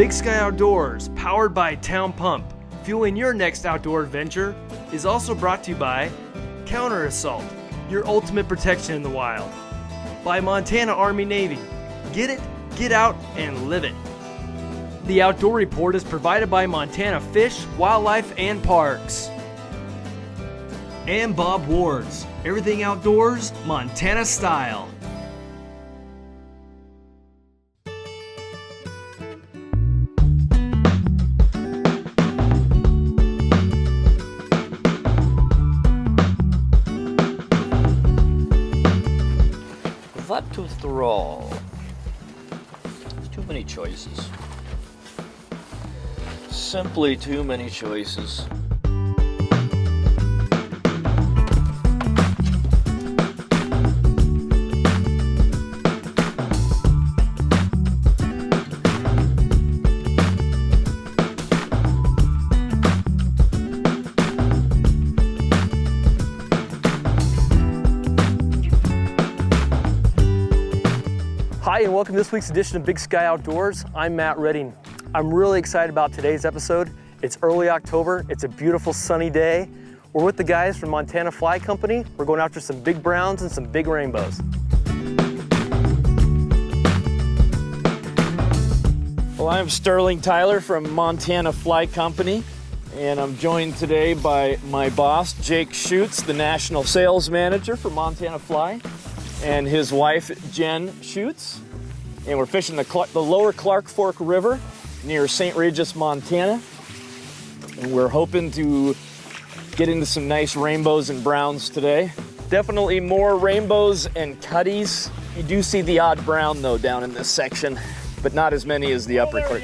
Big Sky Outdoors, powered by Town Pump, fueling your next outdoor adventure, is also brought to you by Counter Assault, your ultimate protection in the wild. By Montana Army Navy, get it, get out, and live it. The Outdoor Report is provided by Montana Fish, Wildlife, and Parks. And Bob Ward's, everything outdoors, Montana style. What to throw? There's too many choices. Simply too many choices. Hi, and welcome to this week's edition of Big Sky Outdoors. I'm Matt Redding. I'm really excited about today's episode. It's early October. It's a beautiful sunny day. We're with the guys from Montana Fly Company. We're going after some big browns and some big rainbows. Well, I'm Sterling Tyler from Montana Fly Company, and I'm joined today by my boss, Jake Schutz, the National Sales Manager for Montana Fly, and his wife, Jen Schutz. And we're fishing the lower Clark Fork River near St. Regis, Montana. And we're hoping to get into some nice rainbows and browns today. Definitely more rainbows and cutties. You do see the odd brown though down in this section, but not as many as the upper Clark.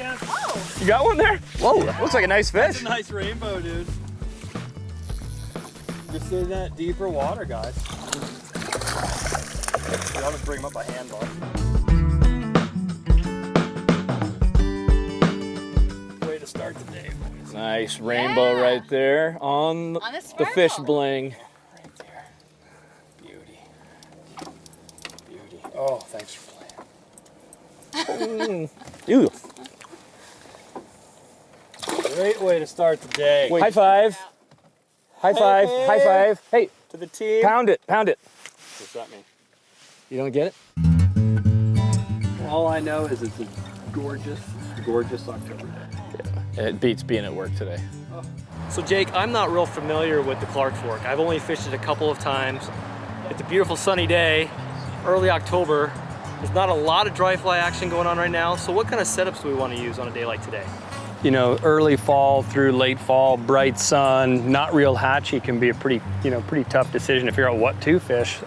You got one there? Whoa, yeah. Looks like a nice fish. That's a nice rainbow, dude. Just in that deeper water, guys. I'll just bring them up by hand, Bob. Way to start the day, boys. Nice rainbow right there on the fish bling. Right there. Beauty. Beauty. Oh, thanks for playing. Ew. Great way to start the day. High five. High five. Hey. High five. Hey, To the team. pound it. Pound it. What's that mean? You don't get it? All I know is it's a gorgeous, gorgeous October day. Yeah. It beats being at work today. So Jake, I'm not real familiar with the Clark Fork. I've only fished it a couple of times. It's a beautiful sunny day, early October. There's not a lot of dry fly action going on right now. So what kind of setups do we want to use on a day like today? You know, early fall through late fall, bright sun, not real hatchy can be a pretty tough decision to figure out what to fish.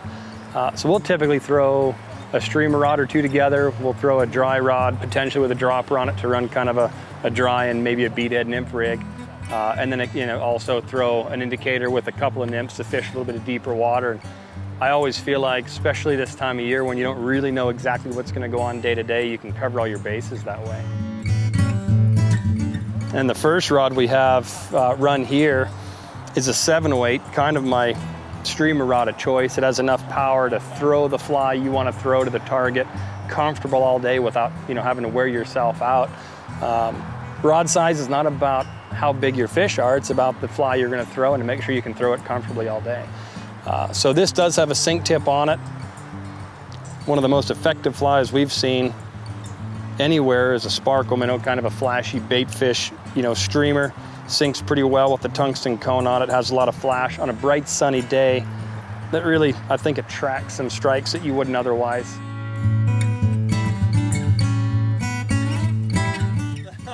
So we'll typically throw a streamer rod or two together. We'll throw a dry rod, potentially with a dropper on it to run kind of a dry and maybe a beadhead nymph rig. And then also throw an indicator with a couple of nymphs to fish a little bit of deeper water. And I always feel like, especially this time of year when you don't really know exactly what's going to go on day to day, you can cover all your bases that way. And the first rod we have run here is a 708, kind of my streamer rod of choice. It has enough power to throw the fly you want to throw to the target, comfortable all day without having to wear yourself out. Rod size is not about how big your fish are, it's about the fly you're going to throw and to make sure you can throw it comfortably all day. So this does have a sink tip on it. One of the most effective flies we've seen anywhere is a sparkle minnow, kind of a flashy bait fish, streamer. Sinks pretty well with the tungsten cone on it, has a lot of flash on a bright sunny day that really, I think, attracts some strikes that you wouldn't otherwise.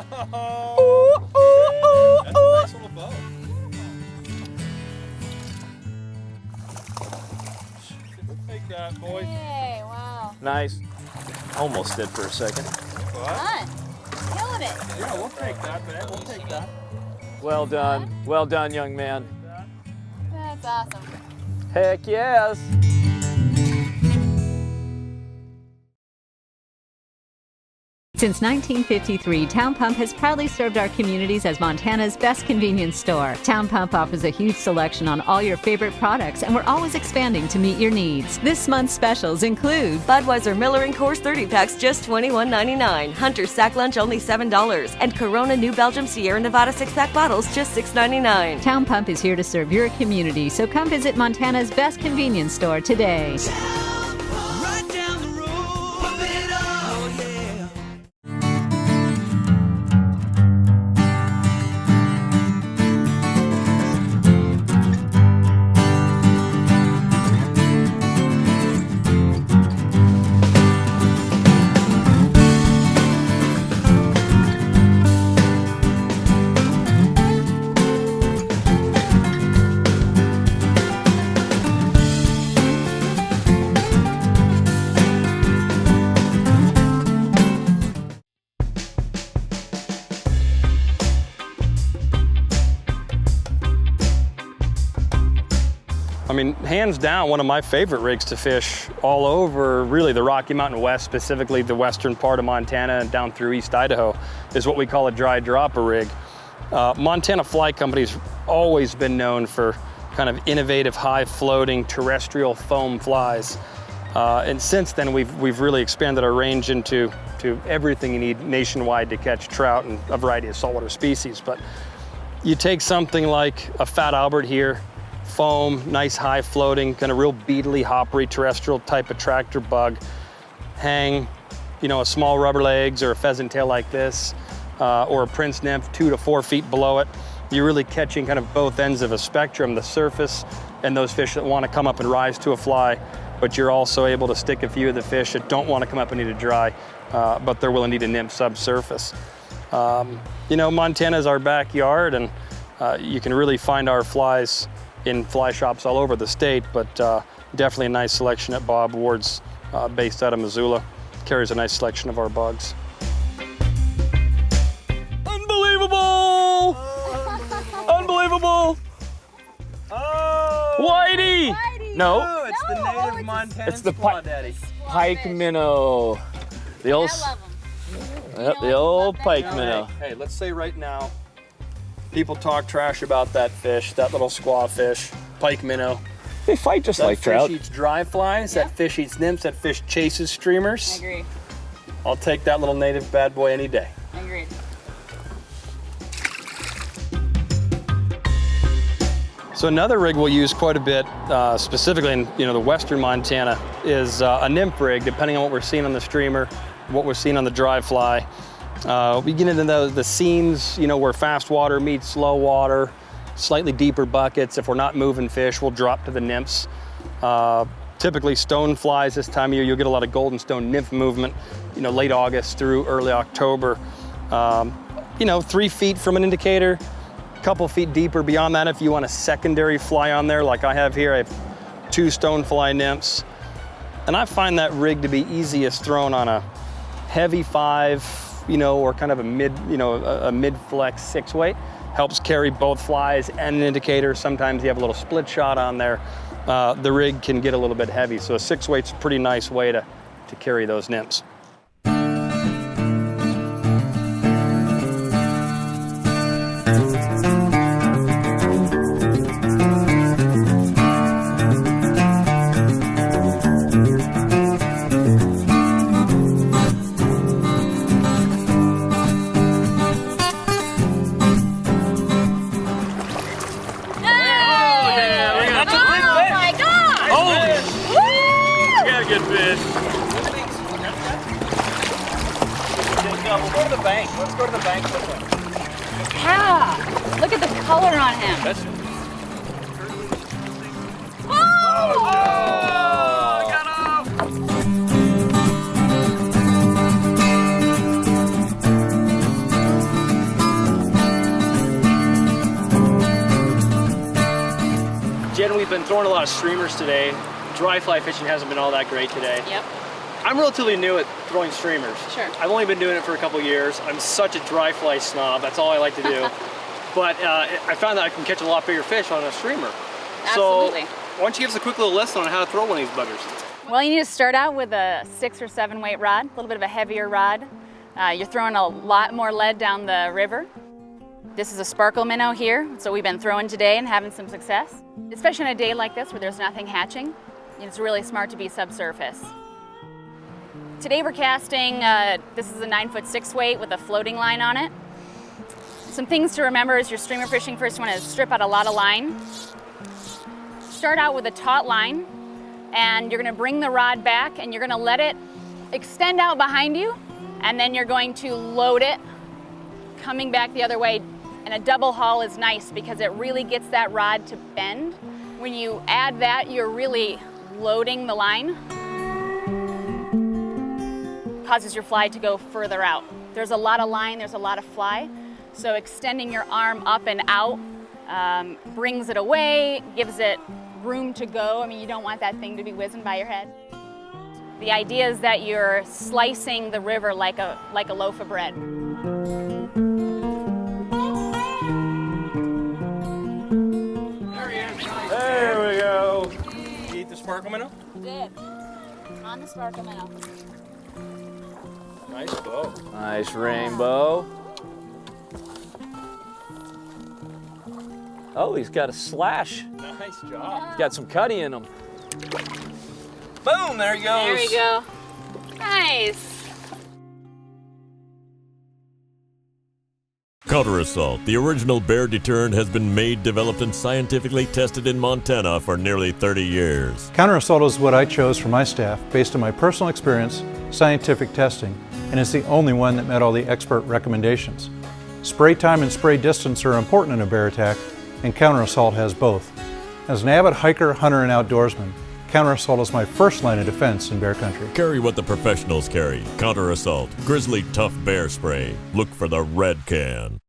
That's a nice little bow. We'll take that, boys. Yay, wow. Nice. Almost did for a second. What? Fun. Killing it. Yeah, we'll take that, man. We'll take that. Well done. Well done, young man. That's awesome. Heck yes. Since 1953, Town Pump has proudly served our communities as Montana's best convenience store. Town Pump offers a huge selection on all your favorite products, and we're always expanding to meet your needs. This month's specials include Budweiser Miller and Coors 30-packs just $21.99. Hunter Sack Lunch only $7. And Corona New Belgium Sierra Nevada 6-pack bottles just $6.99. Town Pump is here to serve your community, so come visit Montana's best convenience store today. I mean, hands down, one of my favorite rigs to fish all over, really the Rocky Mountain West, specifically the western part of Montana and down through East Idaho, is what we call a dry dropper rig. Montana Fly Company's always been known for kind of innovative, high-floating terrestrial foam flies. And since then, we've really expanded our range into everything you need nationwide to catch trout and a variety of saltwater species. But you take something like a Fat Albert here, foam, nice high floating, kind of real beetly, hoppery, terrestrial type of tractor bug, hang, you know, a small rubber legs or a pheasant tail like this, or a Prince Nymph 2 to 4 feet below it. You're really catching kind of both ends of a spectrum, the surface and those fish that want to come up and rise to a fly, but you're also able to stick a few of the fish that don't want to come up and eat a dry, but they're willing to eat a nymph subsurface. You know, Montana's our backyard, and you can really find our flies in fly shops all over the state, but definitely a nice selection at Bob Ward's, based out of Missoula. Carries a nice selection of our bugs. Unbelievable! Unbelievable! Oh! Whitey! No, It's the native Montana it's the squaw daddy. pike minnow. The old, I love them. yep, the old pike minnow. Hey, let's say right now, people talk trash about that fish, that little squaw fish, pike minnow. They fight just That like fish trout. eats dry flies, Yeah. that fish eats nymphs, that fish chases streamers. I agree. I'll take that little native bad boy any day. Agreed. So another rig we'll use quite a bit, specifically in the western Montana, is a nymph rig, depending on what we're seeing on the streamer, what we're seeing on the dry fly. We get into the seams, where fast water meets slow water, slightly deeper buckets. If we're not moving fish, we'll drop to the nymphs. Typically stone flies this time of year, you'll get a lot of golden stone nymph movement, late August through early October. 3 feet from an indicator, a couple feet deeper beyond that if you want a secondary fly on there like I have here. I have 2 stonefly nymphs. And I find that rig to be easiest thrown on a heavy 5, or kind of a mid-flex 6 weight. Helps carry both flies and an indicator. Sometimes you have a little split shot on there. The rig can get a little bit heavy, so a 6 weight's a pretty nice way to carry those nymphs. We'll go to the bank. Let's go to the bank with him. Yeah. Look at the color on him. Got off. Jen, we've been throwing a lot of streamers today. Dry fly fishing hasn't been all that great today. Yep. I'm relatively new at throwing streamers. Sure. I've only been doing it for a couple years. I'm such a dry fly snob. That's all I like to do. But I found that I can catch a lot bigger fish on a streamer. Absolutely. So why don't you give us a quick little lesson on how to throw one of these buggers? Well, you need to start out with a 6 or 7 weight rod, a little bit of a heavier rod. You're throwing a lot more lead down the river. This is a sparkle minnow here, so we've been throwing today and having some success. Especially on a day like this where there's nothing hatching, it's really smart to be subsurface. Today we're casting, this is a 9-foot 6 weight with a floating line on it. Some things to remember as you're streamer fishing: first you want to strip out a lot of line. Start out with a taut line, and you're going to bring the rod back and you're going to let it extend out behind you, and then you're going to load it coming back the other way. And a double haul is nice because it really gets that rod to bend. When you add that, you're really loading the line. Causes your fly to go further out. There's a lot of line, there's a lot of fly, so extending your arm up and out brings it away, gives it room to go. I mean, you don't want that thing to be whizzing by your head. The idea is that you're slicing the river like a loaf of bread. There we go. You eat the sparkle minnow? Did. On the sparkle minnow. Nice bow. Nice rainbow. Oh, he's got a slash. Nice job. He's got some cutty in him. Boom, there he goes. There we go. Nice. Counter Assault, the original bear deterrent, has been made, developed, and scientifically tested in Montana for nearly 30 years. Counter Assault is what I chose for my staff based on my personal experience, scientific testing, and it's the only one that met all the expert recommendations. Spray time and spray distance are important in a bear attack, and Counter Assault has both. As an avid hiker, hunter, and outdoorsman, Counter Assault is my first line of defense in bear country. Carry what the professionals carry. Counter Assault, Grizzly Tough Bear Spray. Look for the red can.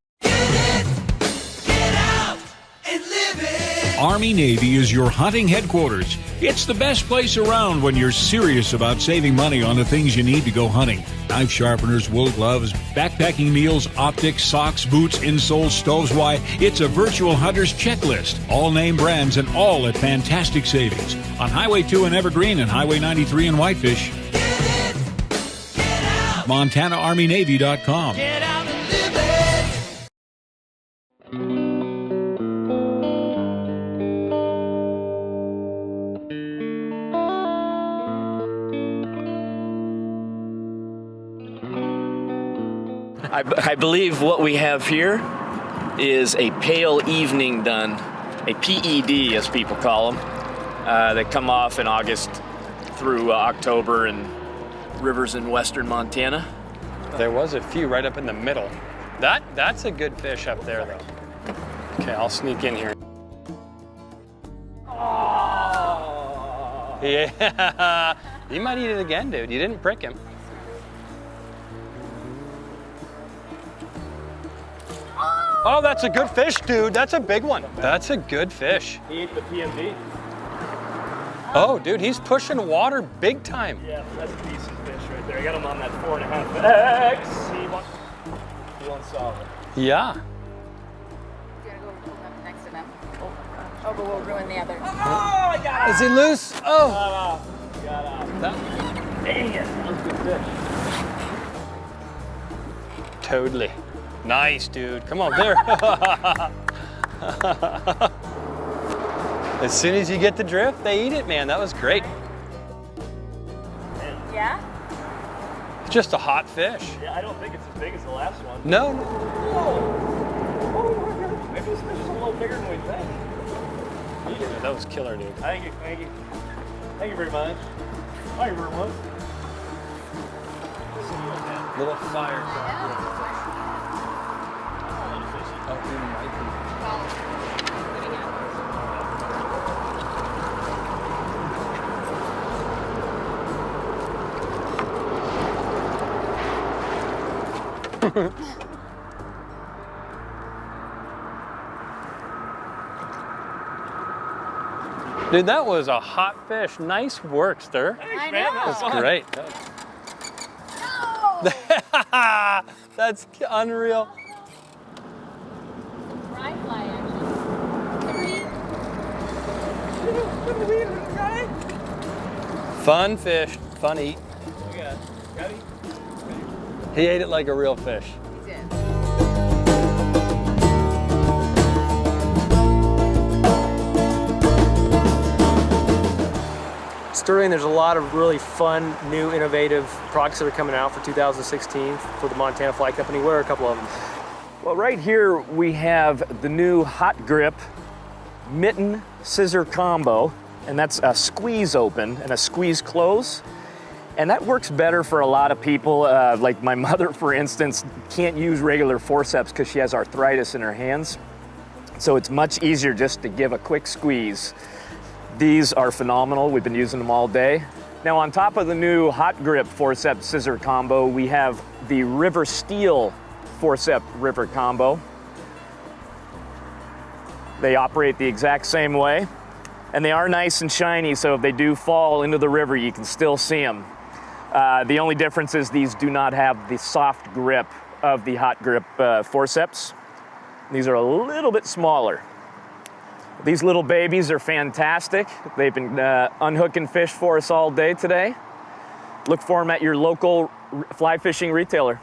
Army-Navy is your hunting headquarters. It's the best place around when you're serious about saving money on the things you need to go hunting. Knife sharpeners, wool gloves, backpacking meals, optics, socks, boots, insoles, stoves. Why, it's a virtual hunter's checklist. All name brands and all at fantastic savings. On Highway 2 in Evergreen and Highway 93 in Whitefish. MontanaArmyNavy.com. Get out and live it. I believe what we have here is a pale evening dun, a PED as people call them. They come off in August through October in rivers in western Montana. There was a few right up in the middle. That's a good fish up there, though. Okay, I'll sneak in here. Oh. Yeah, you might eat it again, dude. You didn't prick him. Oh, that's a good fish, dude. That's a big one. That's a good fish. He ate the PMD. Oh, dude, he's pushing water big time. Yeah, that's a decent fish right there. I got him on that 4.5X. He wants solid. Yeah. You gotta go pull them next to them. Oh, but we'll ruin the other. Oh, I got it. Is he loose? Oh. Got out. Dang it. That was a good fish. Totally. Nice, dude. Come on, there. As soon as you get the drift, they eat it, man. That was great. Yeah? It's just a hot fish. Yeah, I don't think it's as big as the last one. No. Whoa. Oh my God. Maybe this fish is a little bigger than we think. Yeah, that was killer, dude. Thank you, thank you. Thank you very much. Thank you very much. Little fire. Dude, that was a hot fish. Nice work, Stir. I know. That's great. That's unreal. Dry fly action. Fun fish, fun eat. Got it. He ate it like a real fish. Sterling, there's a lot of really fun, new, innovative products that are coming out for 2016 for the Montana Fly Company. Where are a couple of them? Well, right here we have the new Hot Grip mitten scissor combo, and that's a squeeze open and a squeeze close. And that works better for a lot of people. Like my mother, for instance, can't use regular forceps because she has arthritis in her hands. So it's much easier just to give a quick squeeze. These are phenomenal. We've been using them all day. Now, on top of the new Hot Grip forceps scissor combo, we have the River Steel forceps river combo. They operate the exact same way, and they are nice and shiny, so if they do fall into the river, you can still see them. The only difference is these do not have the soft grip of the Hot Grip forceps. These are a little bit smaller. These little babies are fantastic. They've been unhooking fish for us all day today. Look for them at your local fly fishing retailer.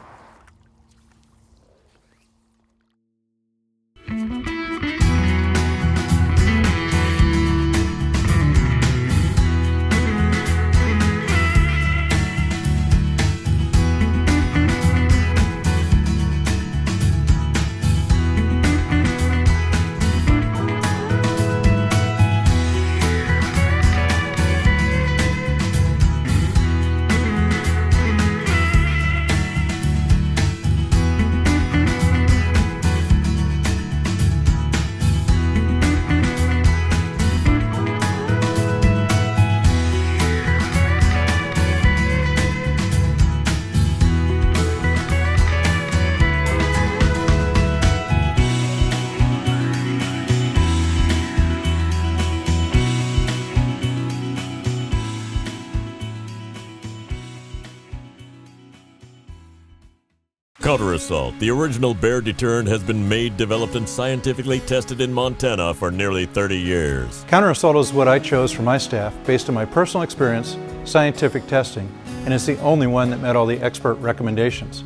Counter Assault, the original bear deterrent, has been made, developed, and scientifically tested in Montana for nearly 30 years. Counter Assault is what I chose for my staff based on my personal experience, scientific testing, and it's the only one that met all the expert recommendations.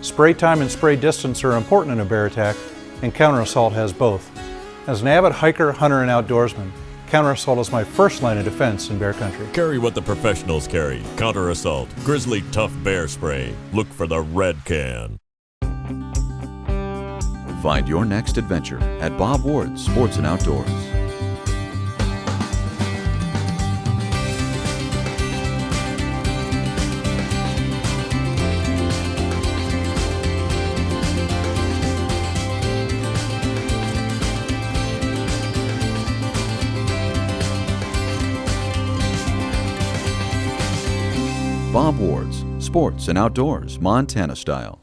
Spray time and spray distance are important in a bear attack, and Counter Assault has both. As an avid hiker, hunter, and outdoorsman, Counter Assault is my first line of defense in bear country. Carry what the professionals carry. Counter Assault, Grizzly Tough Bear Spray. Look for the red can. Find your next adventure at Bob Ward's Sports and Outdoors. Bob Ward's Sports and Outdoors, Montana style.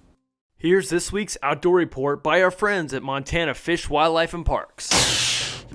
Here's this week's outdoor report by our friends at Montana Fish, Wildlife, and Parks.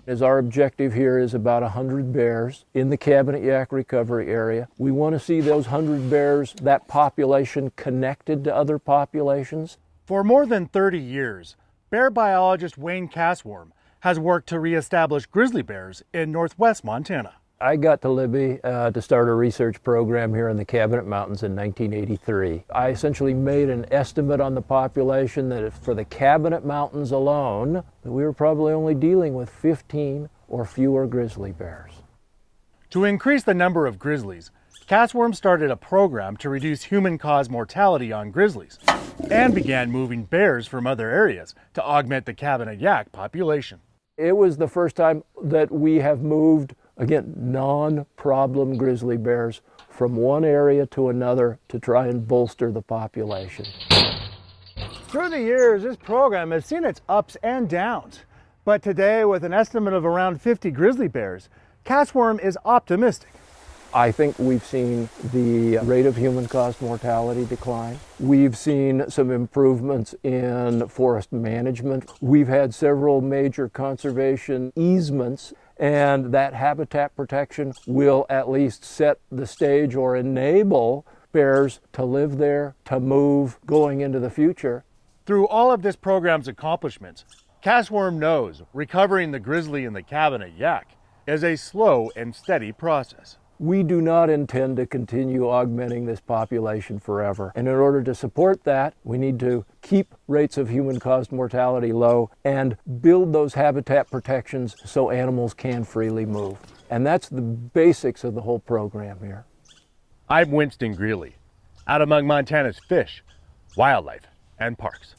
As our objective here is about 100 bears in the Cabinet Yaak recovery area. We want to see those 100 bears, that population, connected to other populations. For more than 30 years, bear biologist Wayne Cassworm has worked to reestablish grizzly bears in northwest Montana. I got to Libby to start a research program here in the Cabinet Mountains in 1983. I essentially made an estimate on the population that if for the Cabinet Mountains alone, we were probably only dealing with 15 or fewer grizzly bears. To increase the number of grizzlies, Cassworm started a program to reduce human-caused mortality on grizzlies and began moving bears from other areas to augment the Cabinet Yaak population. It was the first time that we have moved, again, non-problem grizzly bears from one area to another to try and bolster the population. Through the years, this program has seen its ups and downs. But today, with an estimate of around 50 grizzly bears, Cassworm is optimistic. I think we've seen the rate of human-caused mortality decline. We've seen some improvements in forest management. We've had several major conservation easements, and that habitat protection will at least set the stage or enable bears to live there, to move going into the future. Through all of this program's accomplishments, Cassworm knows recovering the grizzly in the Cabinet Yaak is a slow and steady process. We do not intend to continue augmenting this population forever. And in order to support that, we need to keep rates of human-caused mortality low and build those habitat protections so animals can freely move. And that's the basics of the whole program here. I'm Winston Greeley, out among Montana's fish, wildlife, and parks.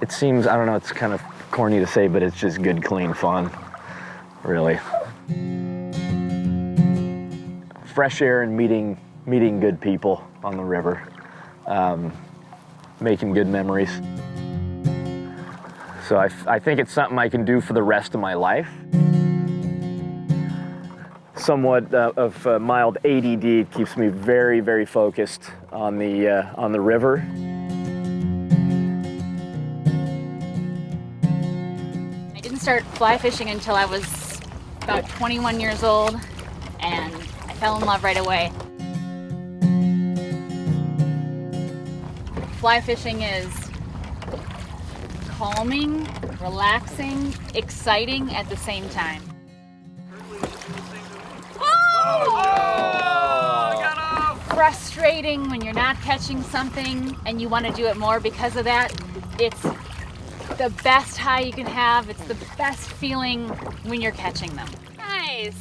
It seems, I don't know, it's kind of corny to say, but it's just good, clean fun, really. Fresh air and meeting good people on the river, making good memories. So I think it's something I can do for the rest of my life. Somewhat of mild ADD keeps me very, very focused on the river. I didn't start fly fishing until I was about 21 years old, and I fell in love right away. Fly fishing is calming, relaxing, exciting at the same time. Frustrating when you're not catching something and you want to do it more because of that. It's the best high you can have. It's the best feeling when you're catching them. Nice.